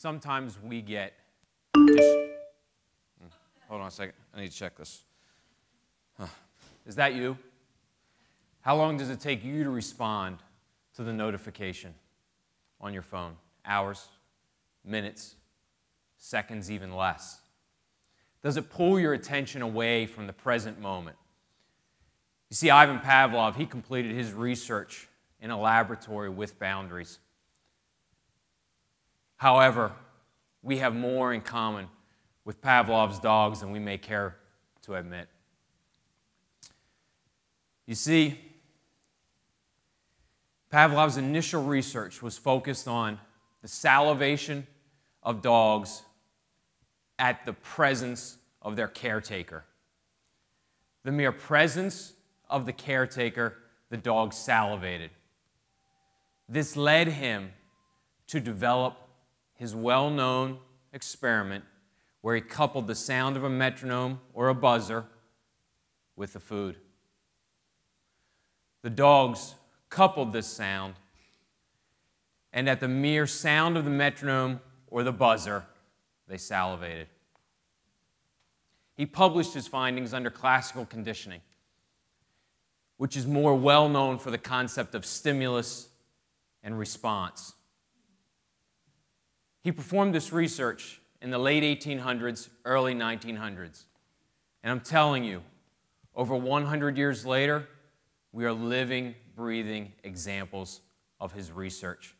sometimes we get hold on a second. I need to check this. Is that you? How long does it take you to respond to the notification on your phone? Hours, minutes, seconds, even less? Does it pull your attention away from the present moment? You see, Ivan Pavlov, he completed his research in a laboratory with boundaries. However, we have more in common with Pavlov's dogs than we may care to admit. You see, Pavlov's initial research was focused on the salivation of dogs at the presence of their caretaker. The mere presence of the caretaker, the dog salivated. This led him to develop his well-known experiment where he coupled the sound of a metronome or a buzzer with the food. The dogs coupled this sound, and at the mere sound of the metronome or the buzzer, they salivated. He published his findings under classical conditioning, which is more well known for the concept of stimulus and response. He performed this research in the late 1800s, early 1900s. And I'm telling you, over 100 years later, we are living, breathing examples of his research.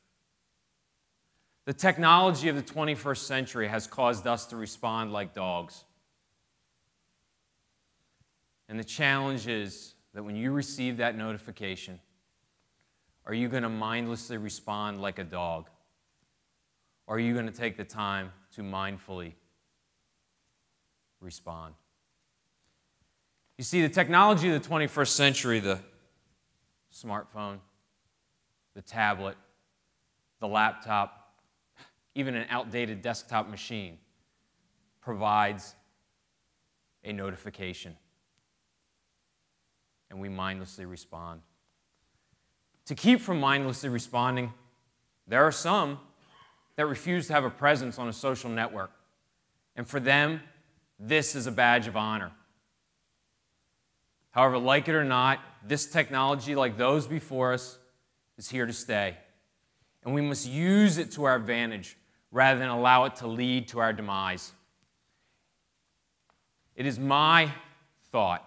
The technology of the 21st century has caused us to respond like dogs. And the challenge is that when you receive that notification, are you going to mindlessly respond like a dog? Or are you going to take the time to mindfully respond? You see, the technology of the 21st century, the smartphone, the tablet, the laptop, even an outdated desktop machine, provides a notification. And we mindlessly respond. To keep from mindlessly responding, there are some that refuse to have a presence on a social network. And for them, this is a badge of honor. However, like it or not, this technology, like those before us, is here to stay. And we must use it to our advantage rather than allow it to lead to our demise. It is my thought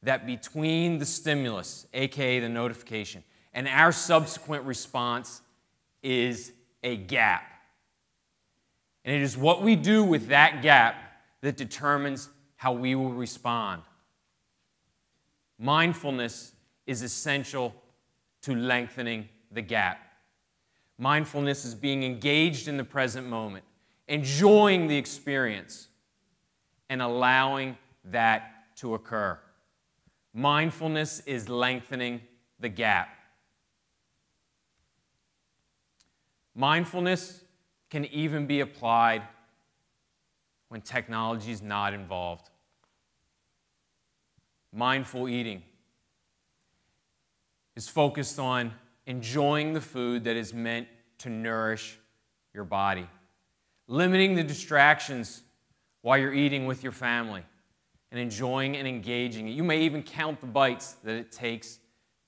that between the stimulus, aka the notification, and our subsequent response is a gap. And it is what we do with that gap that determines how we will respond. Mindfulness is essential to lengthening the gap. Mindfulness is being engaged in the present moment, enjoying the experience, and allowing that to occur. Mindfulness is lengthening the gap. Mindfulness can even be applied when technology is not involved. Mindful eating is focused on enjoying the food that is meant to nourish your body, limiting the distractions while you're eating with your family, and enjoying and engaging it. You may even count the bites that it takes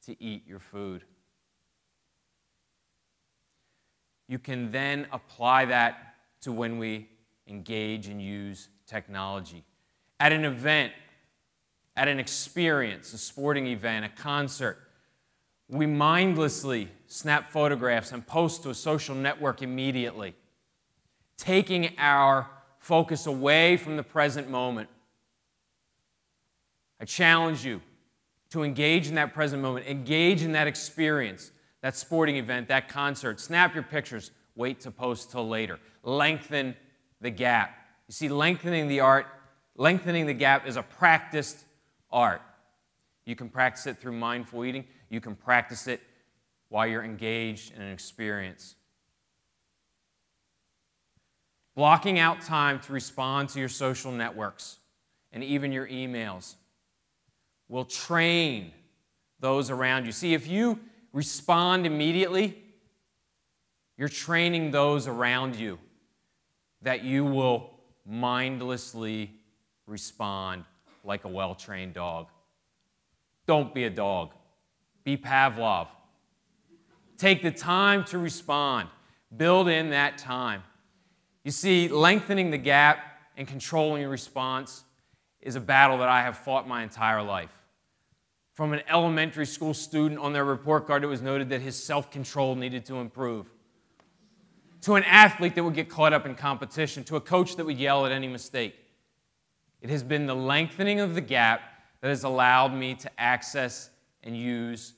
to eat your food. You can then apply that to when we engage and use technology. At an event, at an experience, a sporting event, a concert, we mindlessly snap photographs and post to a social network immediately, taking our focus away from the present moment. I challenge you to engage in that present moment, engage in that experience, that sporting event, that concert. Snap your pictures, wait to post till later. Lengthen the gap. You see, lengthening the gap is a practiced art. You can practice it through mindful eating. You can practice it while you're engaged in an experience. Blocking out time to respond to your social networks and even your emails will train those around you. See, if you respond immediately, you're training those around you that you will mindlessly respond like a well-trained dog. Don't be a dog. Be Pavlov. Take the time to respond. Build in that time. You see, lengthening the gap and controlling your response is a battle that I have fought my entire life. From an elementary school student, on their report card, it was noted that his self-control needed to improve. To an athlete that would get caught up in competition, to a coach that would yell at any mistake. It has been the lengthening of the gap that has allowed me to access and use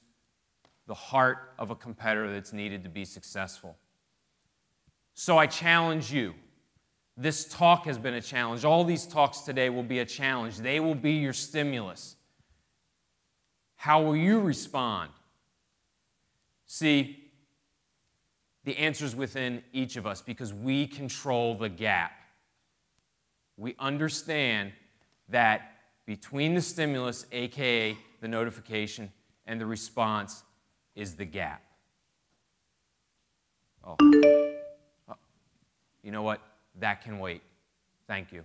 the heart of a competitor that's needed to be successful. So I challenge you. This talk has been a challenge. All these talks today will be a challenge. They will be your stimulus. How will you respond? See, the answer is within each of us because we control the gap. We understand that between the stimulus, aka the notification, and the response is the gap. Oh. You know what? That can wait. Thank you.